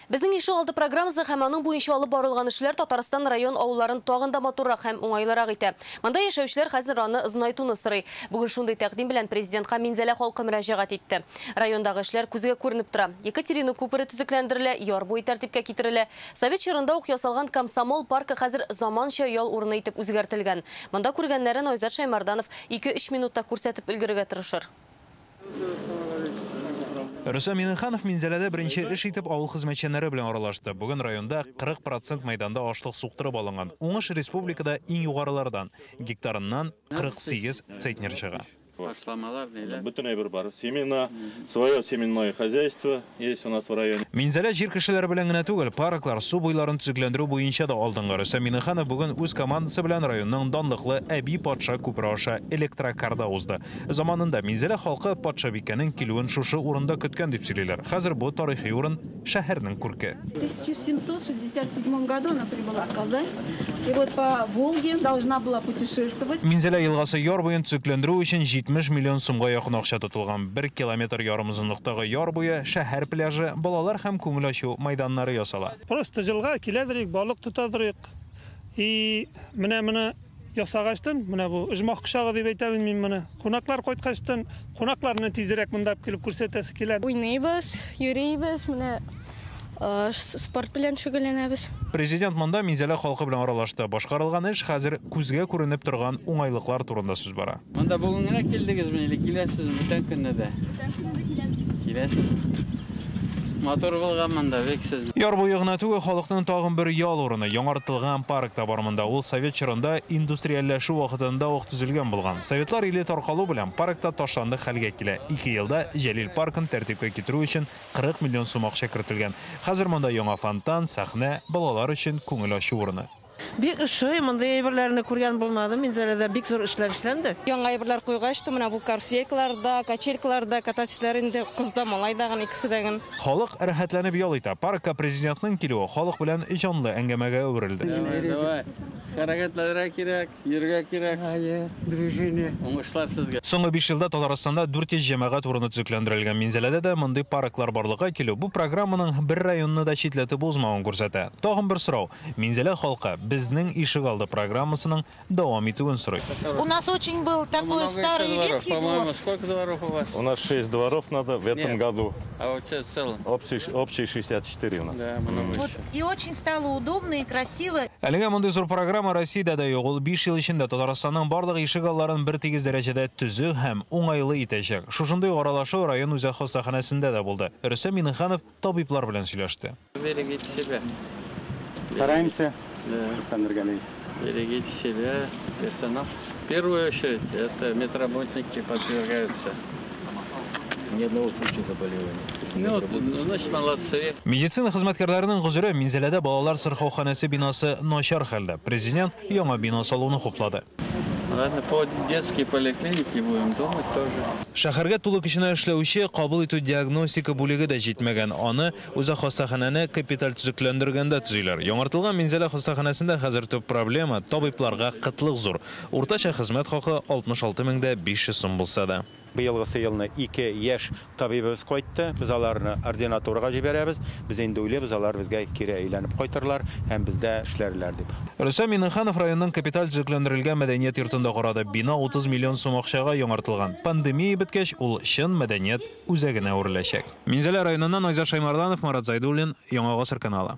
Безнең ише алды программасы һәм аның буенча алып барылган эшләр Татарстан район авылларын тагында матуррак һәм уңайлырак итә. Монда яшәүчеләр хәзер аны озынайтуны сорый. Бүген шундый тәкъдим белән президентка Минзәлә халкы мөрәҗәгать итте. Райондагы эшләр күзгә күренеп тора. Екатерина күпере төзекләндерелә, яр буе тәртипкә китерелә. Совет чорында ук ясалган Комсомол паркы хәзер заманча ял урыны итеп үзгәртелгән. Монда күргәннәрен Айзат Шаймарданов 2-3 минутта күрсәтеп өлгерергә тырышыр. Рөстәм Миннеханов Минзәләдә беренче эш итеп авыл хезмәтчәннәре белән аралашты. Бүген районда 40% мәйданда ашлык суктырып алынган. Уңыш республикада иң югарылардан, гектарыннан 48 центнер чыга. Бүтін әйбер бар. Свое семенное хозяйство есть у нас в районе. Минзәлә җир кешеләре белән генә түгел, парклар, су буйларын төзекләндерү буенча да алдынгы. Рөстәм Миннеханов бүген үз командасы белән районның данлыклы Әби патша күпере аша электрокарда узды. Заманында Минзәлә халкы патша бикәнең килүен шушы урында көткән дип сөйлиләр. Хәзер бу тарихи урын шәһәрнең күрке. В 1767 году она прибыла в Казань. И вот по Волге должна была путешествовать. Минзәлә елгасы яр буен төзекләндерү өчен 70 миллион сумга якын акча тотылган. 1 километр ярым озынлыктагы яр буе шәһәр пляжы, балалар һәм күңел ачу мәйданнары ясала. Просто җылга киләдерик, балык тотадырык. И менә ясагаштан, менә бу оҗмах кышагы дип әйтәм мин моны. Кунаклар кайткачтан, кунакларны тизрәк монда килеп күрсәтәсе килә. Уйныйбыз, йөрибез, менә спорт белән шөгыльләнәбез. Президент монда Минзәлә халкы белән аралашты. Башкарылган эш хәзер күзгә күренеп торган уңайлыклар турында сүз бара. Монда бүген генә килдегезме, или киләсез бүтән көнне дә? Киләсез. Мотор булган монда вексез. Яр буе гына түгел, халыкның тагын бер ял урыны, яңартылган паркта бар монда. Ул Совет чорында индустриальләшү вакытында ук төзелгән булган. Советлар иле таркалу белән паркта ташланды хәлгә килә. 2 елда Җәлил паркын тәртипкә китерү өчен 40 миллион сум акча кертелгән. Хәзер монда яңа фонтан, сәхнә, балалар өчен күңел ачу урыны. Бик ошый, мондай әйберләрне күргән булмадым. Минзәләдә бик зур эшләр эшләнде. Яңа әйберләр куйгачты, менә бу каруселькаларда, качелькаларда кататчылар инде кызда малай дагын икесе дагын. Халык рәхәтләнеп ял итә. Паркка президентның килүе халык белән җанлы әңгәмәгә әверелде. Хәрәкәтләргә кирәк, йөргә кирәк. Движение. Уңышлар сезгә. Соңгы 5 елда Татарстанда 400 җәмәгать урыны төзекләндерелгән. Минзәләдә дә мондый парклар барлыкка килү бу программаның бер районны да читләтеп узмавын күрсәтә. Тагын бер сорау. Минзәлә халкы безнең ишек алды программасының дәвам итүен сорый. У нас очень был такой старый ветхий двор. Сколько дворов у вас? У нас 6 дворов надо в этом году. А вот в целом? Общий 64 у нас. Да, много. Вот, и очень стало удобно и красиво. Әлегә мондый зур программа Россиядә дә юк. Ул 5 ел эчендә Татарстанның барлык ишек алларын бер тигез дәрәҗәдә төзү һәм уңайлы итәчәк. Шушындый аралашу район үзәк хастаханәсендә дә булды. Рөстәм Миннеханов табиблар белән сөйләште. Берегите себя. Стараемся. Да. Берегите себя, персонал. В первую очередь, это медработники подвергаются. Ни одного случая заболевания. Значит, молодцы. Медицина хезмәткәрләренең гозере Минзәләдә балалар сырхауханәсе бинасы начар хәлдә. Президент яңа бина салуны хуплады. Ладно, по детской поликлинике будем думать тоже. Шәһәргә тулы кешене эшләүче кабул итү диагностика бүлеге дә җитмәгән. Аны үзәк хастаханәне капиталь төзекләндергәндә төзиләр. Яңартылган Минзәлә хастаханәсендә хәзер төп проблема табибларга кытлык зур. Уртача хезмәт хакы 66,500 сум булса да. Быелгысы елны 2 яшь табибыбыз кайтты. Без аларны ординатурага җибәрәбез. Без инде уйлыйбыз, алар безгә кире әйләнеп кайтырлар һәм бездә эшләрләр дип. Рөстәм Миннеханов районның капиталь төзекләндерелгән мәдәният йортында карады. Бина 30 миллион сум акчага яңартылган. Пандемия беткәч, ул чын мәдәният үзәгенә үреләчәк. Минзәлә районыннан Айзат Шаймарданов, Марат Зайдуллин, Яңа Гасыр каналы.